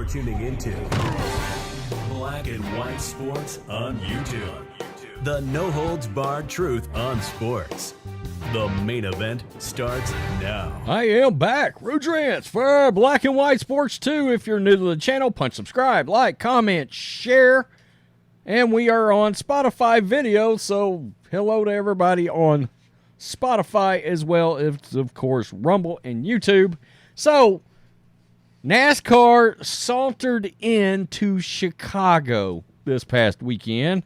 tuning into Black and White Sports on YouTube. The no-holds-barred truth on sports. The main event starts now. I am back. Rudrance for Black and White Sports 2. If you're new to the channel, punch subscribe, like, comment, share. And we are on Spotify video, so hello to everybody on Spotify as well as, of course, Rumble and YouTube. So, NASCAR sauntered into Chicago this past weekend.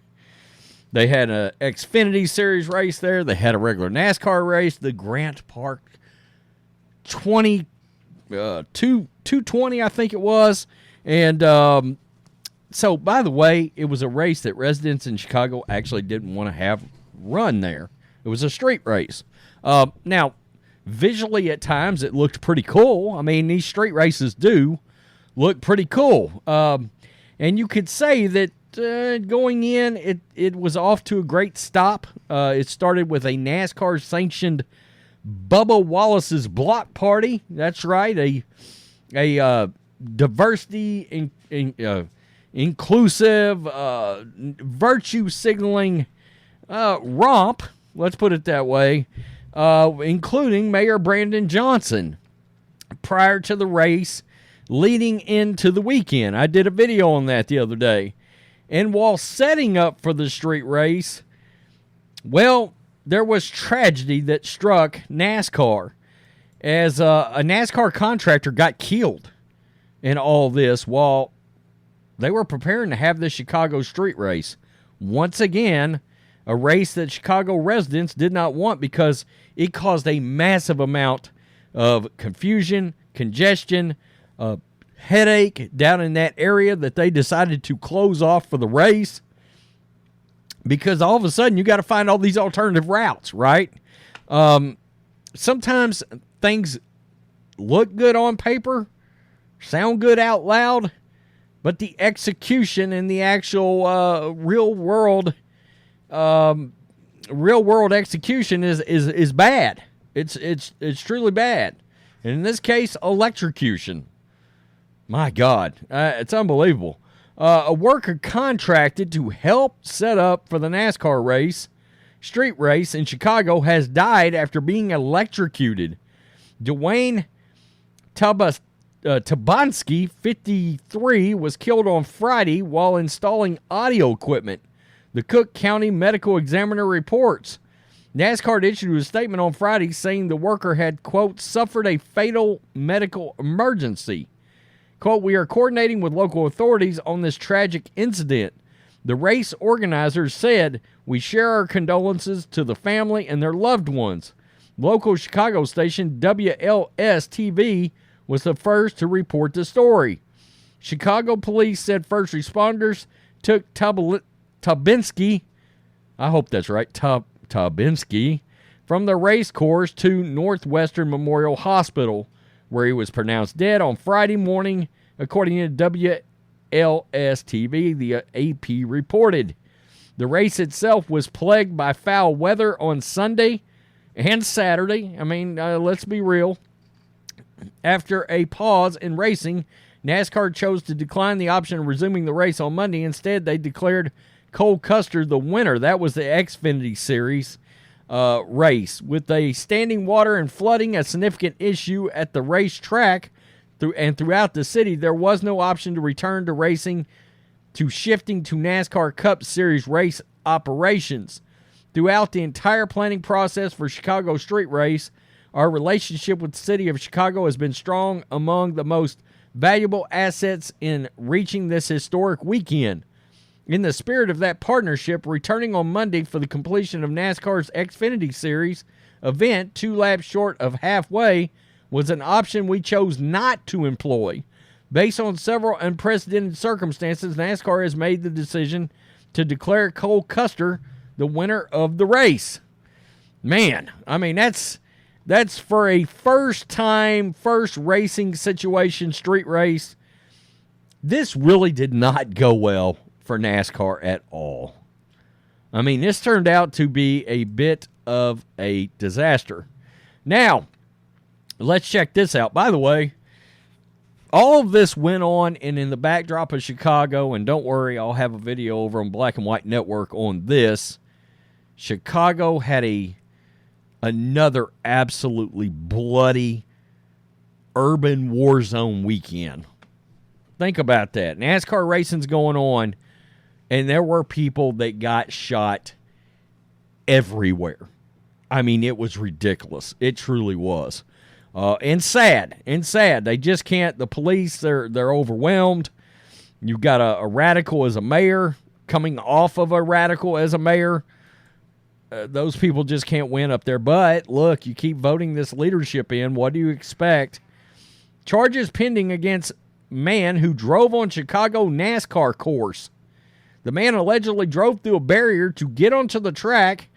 They had an Xfinity Series race there. They had a regular NASCAR race, the Grant Park 220, I think it was. And so, by the way, it was a race that residents in Chicago actually didn't want to have run there. It was a street race. Now, visually at times it looked pretty cool. I mean, these street races do look pretty cool. And you could say that going in, it was off to a great stop. It started with a NASCAR-sanctioned Bubba Wallace's block party. That's right, a diversity, inclusive, virtue-signaling romp, let's put it that way, including Mayor Brandon Johnson prior to the race leading into the weekend. I did a video on that the other day. And while setting up for the street race, well, there was tragedy that struck NASCAR as a NASCAR contractor got killed in all this while they were preparing to have the Chicago street race. Once again, a race that Chicago residents did not want because it caused a massive amount of confusion, congestion, headache down in that area that they decided to close off for the race because all of a sudden you got to find all these alternative routes, right? Sometimes things look good on paper, sound good out loud, but the execution and the actual real world execution is bad. It's truly bad. And in this case, electrocution. My God, it's unbelievable. A worker contracted to help set up for the NASCAR street race in Chicago has died after being electrocuted. Dwayne Tabansky, 53, was killed on Friday while installing audio equipment. The Cook County Medical Examiner reports. NASCAR issued a statement on Friday saying the worker had, quote, suffered a fatal medical emergency. Quote, we are coordinating with local authorities on this tragic incident. The race organizers said, we share our condolences to the family and their loved ones. Local Chicago station WLS-TV was the first to report the story. Chicago police said first responders took Tabinsky, I hope that's right, Tabinsky, from the race course to Northwestern Memorial Hospital, where he was pronounced dead on Friday morning, according to WLS-TV, the AP reported. The race itself was plagued by foul weather on Sunday and Saturday. I mean, let's be real. After a pause in racing, NASCAR chose to decline the option of resuming the race on Monday. Instead, they declared Cory Cluster the winner. That was the Xfinity Series race. With a standing water and flooding a significant issue at the racetrack and throughout the city, there was no option to return to racing to shifting to NASCAR Cup Series race operations. Throughout the entire planning process for Chicago Street Race, our relationship with the city of Chicago has been strong, among the most valuable assets in reaching this historic weekend. In the spirit of that partnership, returning on Monday for the completion of NASCAR's Xfinity Series event, 2 laps short of halfway, was an option we chose not to employ. Based on several unprecedented circumstances, NASCAR has made the decision to declare Cory Cluster the winner of the race. Man, I mean, that's for a first racing situation, street race. This really did not go well for NASCAR at all. I mean, this turned out to be a bit of a disaster. Now, let's check this out. By the way, all of this went on, and in the backdrop of Chicago, and don't worry, I'll have a video over on Black and White Network on this. Chicago had another absolutely bloody urban war zone weekend. Think about that. NASCAR racing's going on, and there were people that got shot everywhere. I mean, it was ridiculous. It truly was. And sad. They just can't. The police, they're overwhelmed. You've got a radical as a mayor, coming off of a radical as a mayor. Those people just can't win up there. But, look, you keep voting this leadership in. What do you expect? Charges pending against man who drove on Chicago NASCAR course. The man allegedly drove through a barrier to get onto the track,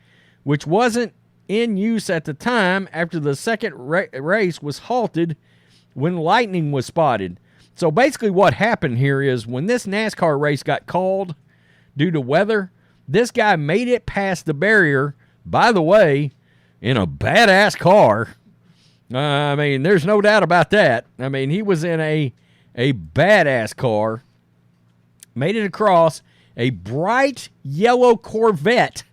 which wasn't in use at the time after the second race was halted when lightning was spotted. So basically what happened here is when this NASCAR race got called due to weather, this guy made it past the barrier, by the way, in a badass car. I mean, there's no doubt about that. I mean, he was in a badass car, made it across a bright yellow Corvette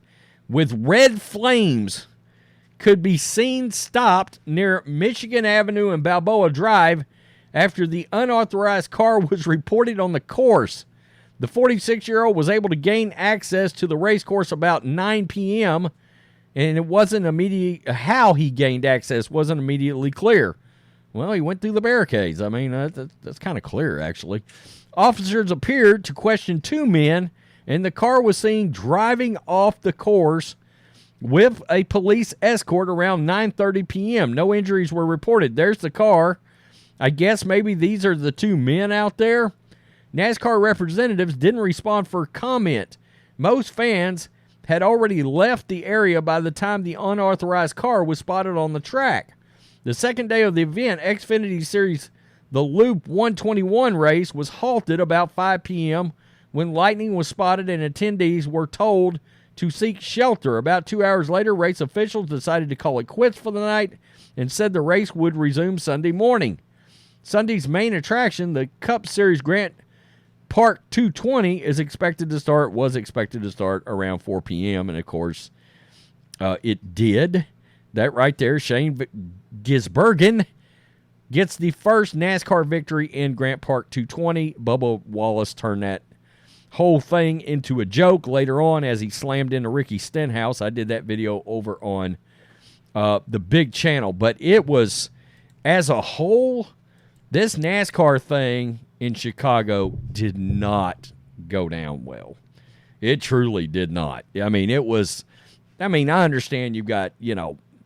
with red flames could be seen stopped near Michigan Avenue and Balboa Drive after the unauthorized car was reported on the course. The 46-year-old was able to gain access to the race course about 9 p.m., and it wasn't immediate. How he gained access wasn't immediately clear. Well, he went through the barricades. I mean, that's kind of clear, actually. Officers appeared to question two men, and the car was seen driving off the course with a police escort around 9:30 p.m. No injuries were reported. There's the car. I guess maybe these are the two men out there. NASCAR representatives didn't respond for comment. Most fans had already left the area by the time the unauthorized car was spotted on the track. The second day of the event, Xfinity Series, the Loop 121 race, was halted about 5 p.m. when lightning was spotted and attendees were told to seek shelter. About 2 hours later, race officials decided to call it quits for the night and said the race would resume Sunday morning. Sunday's main attraction, the Cup Series Grant Park 220, was expected to start around 4 p.m. And, of course, it did. That right there, Shane Gisbergen gets the first NASCAR victory in Grant Park 220. Bubba Wallace turned that whole thing into a joke later on as he slammed into Ricky Stenhouse. I did that video over on the big channel. But it was, as a whole, this NASCAR thing in Chicago did not go down well. It truly did not. I mean, I understand you've got,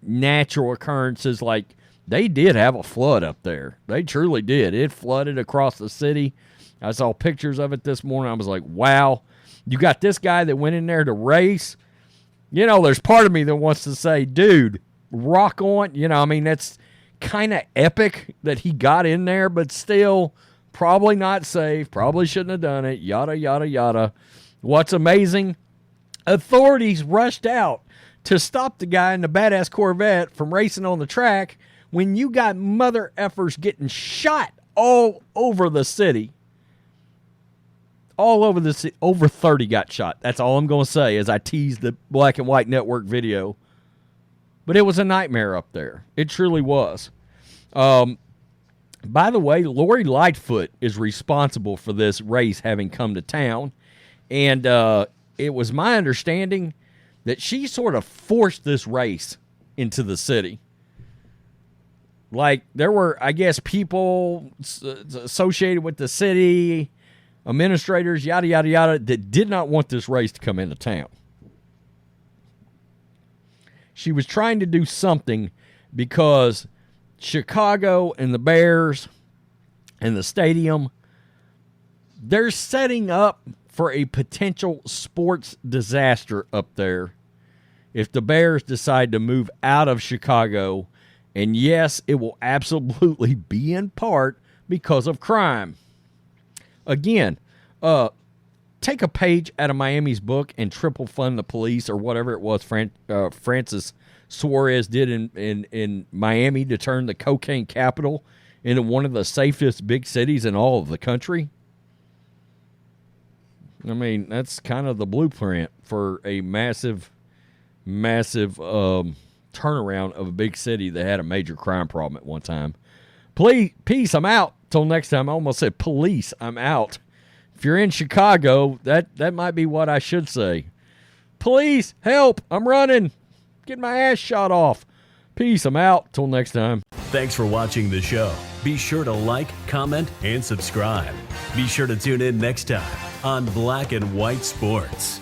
natural occurrences like they did have a flood up there. They truly did. It flooded across the city. I saw pictures of it this morning. I was like, wow. You got this guy that went in there to race. There's part of me that wants to say, dude, rock on. That's kind of epic that he got in there, but still probably not safe. Probably shouldn't have done it. Yada, yada, yada. What's amazing, authorities rushed out to stop the guy in the badass Corvette from racing on the track when you got mother effers getting shot all over the city. All over the city. Over 30 got shot. That's all I'm going to say as I tease the Black and White Network video. But it was a nightmare up there. It truly was. By the way, Lori Lightfoot is responsible for this race having come to town. And it was my understanding that she sort of forced this race into the city. Like, there were, I guess, people associated with the city, administrators, yada, yada, yada, that did not want this race to come into town. She was trying to do something because Chicago and the Bears and the stadium, they're setting up for a potential sports disaster up there if the Bears decide to move out of Chicago. And yes, it will absolutely be in part because of crime. Again, take a page out of Miami's book and triple fund the police or whatever it was Francis Suarez did in Miami to turn the cocaine capital into one of the safest big cities in all of the country. I mean, that's kind of the blueprint for a massive turnaround of a big city that had a major crime problem at one time. Peace, I'm out. Till next time. I almost said police, I'm out. If you're in Chicago, that might be what I should say. Police, help, I'm running. Get my ass shot off. Peace, I'm out. Till next time. Thanks for watching the show. Be sure to like, comment, and subscribe. Be sure to tune in next time on Black and White Sports.